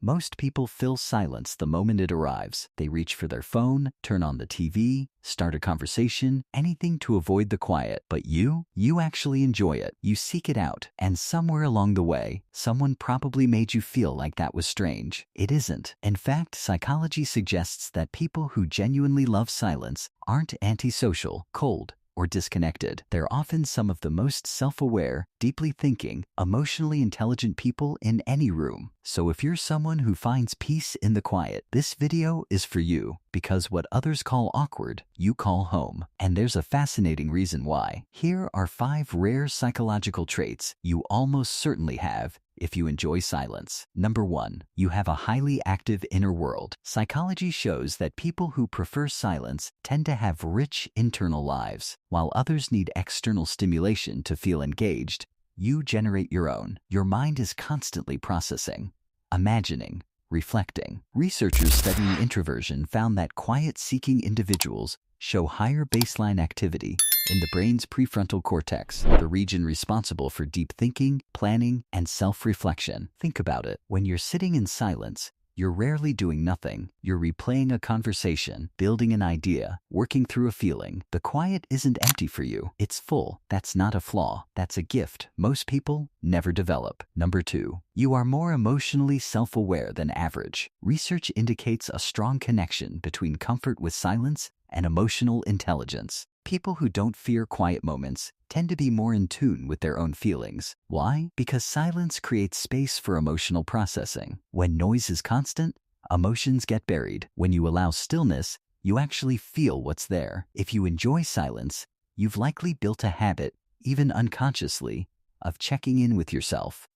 Most people fill silence the moment it arrives. They reach for their phone, turn on the TV, start a conversation, anything to avoid the quiet. But you actually enjoy it. You seek it out. And somewhere along the way, someone probably made you feel like that was strange. It isn't. In fact, psychology suggests that people who genuinely love silence aren't antisocial, cold, or disconnected. They're often some of the most self-aware, deeply thinking, emotionally intelligent people in any room. So if you're someone who finds peace in the quiet, this video is for you, because what others call awkward, you call home. And there's a fascinating reason why. Here are 5 rare psychological traits you almost certainly have if you enjoy silence. Number 1, you have a highly active inner world. Psychology shows that people who prefer silence tend to have rich internal lives. While others need external stimulation to feel engaged, you generate your own. Your mind is constantly processing, imagining, reflecting. Researchers studying introversion found that quiet-seeking individuals show higher baseline activity in the brain's prefrontal cortex, the region responsible for deep thinking, planning, and self-reflection. Think about it. When you're sitting in silence, you're rarely doing nothing. You're replaying a conversation, building an idea, working through a feeling. The quiet isn't empty for you. It's full. That's not a flaw. That's a gift most people never develop. Number 2, you are more emotionally self-aware than average. Research indicates a strong connection between comfort with silence and emotional intelligence. People who don't fear quiet moments tend to be more in tune with their own feelings. Why? Because silence creates space for emotional processing. When noise is constant, emotions get buried. When you allow stillness, you actually feel what's there. If you enjoy silence, you've likely built a habit, even unconsciously, of checking in with yourself.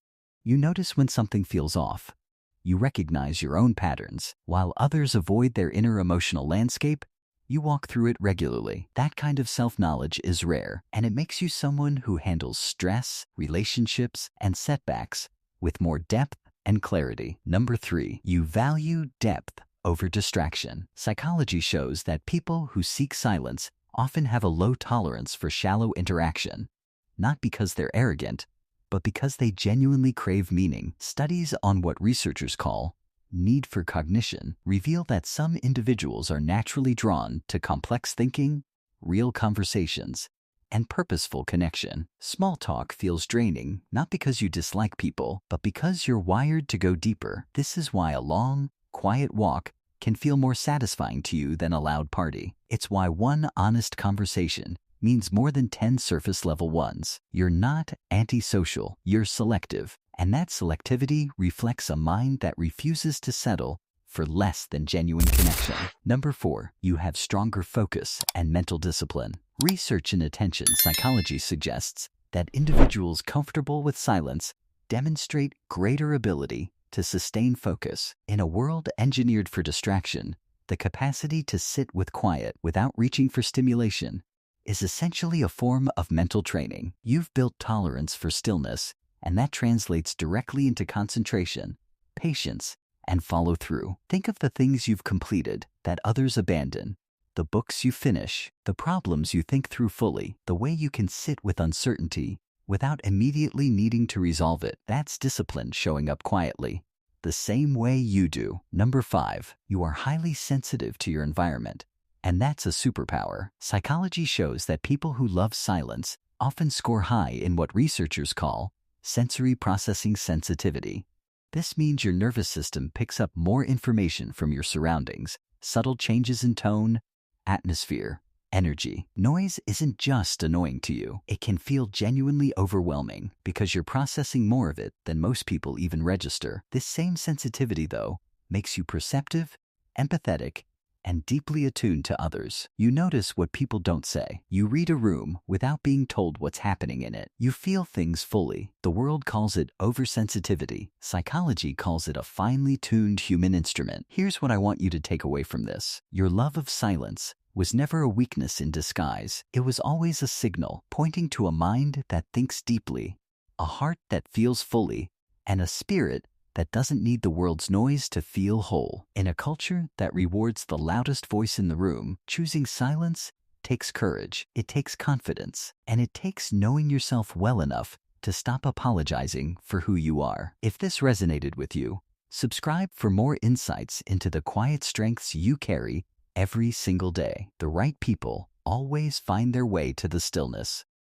You notice when something feels off. You recognize your own patterns. While others avoid their inner emotional landscape, you walk through it regularly. That kind of self-knowledge is rare, and it makes you someone who handles stress, relationships, and setbacks with more depth and clarity. Number 3, you value depth over distraction. Psychology shows that people who seek silence often have a low tolerance for shallow interaction, not because they're arrogant, but because they genuinely crave meaning. Studies on what researchers call need for cognition reveal that some individuals are naturally drawn to complex thinking, real conversations, and purposeful connection. Small talk feels draining, not because you dislike people, but because you're wired to go deeper. This is why a long, quiet walk can feel more satisfying to you than a loud party. It's why one honest conversation means more than 10 surface-level ones. You're not antisocial, you're selective. And that selectivity reflects a mind that refuses to settle for less than genuine connection. Number 4, you have stronger focus and mental discipline. Research in attention psychology suggests that individuals comfortable with silence demonstrate greater ability to sustain focus. In a world engineered for distraction, the capacity to sit with quiet without reaching for stimulation is essentially a form of mental training. You've built tolerance for stillness, and that translates directly into concentration, patience, and follow-through. Think of the things you've completed that others abandon, the books you finish, the problems you think through fully, the way you can sit with uncertainty without immediately needing to resolve it. That's discipline showing up quietly, the same way you do. Number 5, you are highly sensitive to your environment, and that's a superpower. Psychology shows that people who love silence often score high in what researchers call sensory processing sensitivity. This means your nervous system picks up more information from your surroundings, subtle changes in tone, atmosphere, energy. Noise isn't just annoying to you. It can feel genuinely overwhelming because you're processing more of it than most people even register. This same sensitivity, though, makes you perceptive, empathetic, and deeply attuned to others. You notice what people don't say. You read a room without being told what's happening in it. You feel things fully. The world calls it oversensitivity. Psychology calls it a finely tuned human instrument. Here's what I want you to take away from this. Your love of silence was never a weakness in disguise. It was always a signal pointing to a mind that thinks deeply, a heart that feels fully, and a spirit that doesn't need the world's noise to feel whole. In a culture that rewards the loudest voice in the room, choosing silence takes courage, it takes confidence, and it takes knowing yourself well enough to stop apologizing for who you are. If this resonated with you, Subscribe for more insights into the quiet strengths you carry every single day. The right people always find their way to the stillness.